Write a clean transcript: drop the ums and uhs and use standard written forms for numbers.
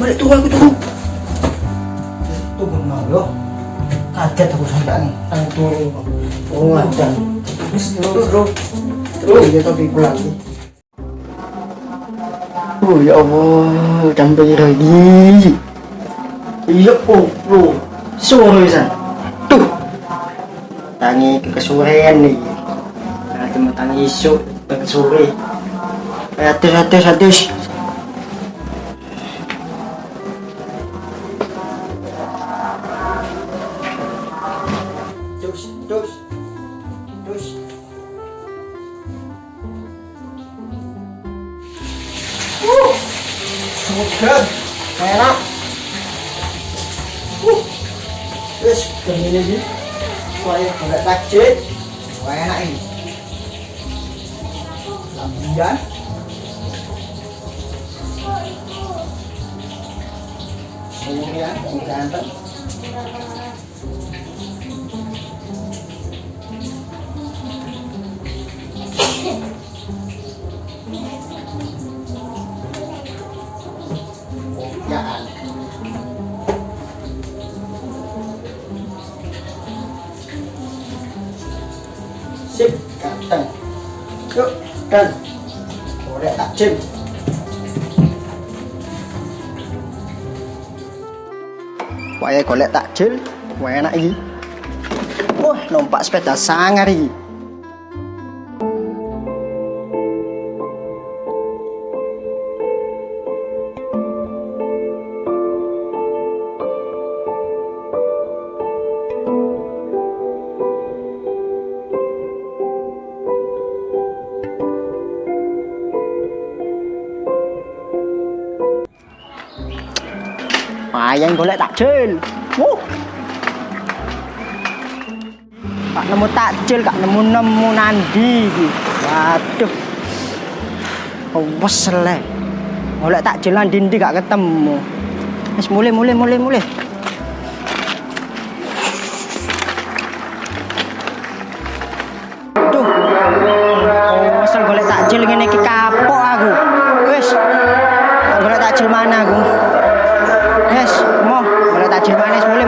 balik turu aku turu. Tunggu mau yo. Kaget aku sampai nih. Tang turu. Oh ngajar. Terus bro. Terus dia tapi pulang lagi. Oh ya Allah, sampai lagi. Iya bro. Sore san. Tuh. Tangi kesurean nih. Nah, cuma tangi isu ke sore. Atus. Terus. Semoga enak. Terus kemini lagi. Soalnya enggak takjil. Wah enak ini. Lambian. Kemudian ganteng. Jangan. Sip, ganteng. Yuk, dan boleh takjil. Wah, golek takjil, wah enak iki. Wah, numpak sepeda sangar iki. Ayang golek takjil. Gak nemu takjil, gak nemu nandi iki. Waduh. Wes le. Golek takjil nang ndi gak ketemu. Wis mulai. Duh. Wes golek takjil ngene iki kapok aku. Wis. Golek takjil mana aku? Yes, mau boleh takjil manis, mulai.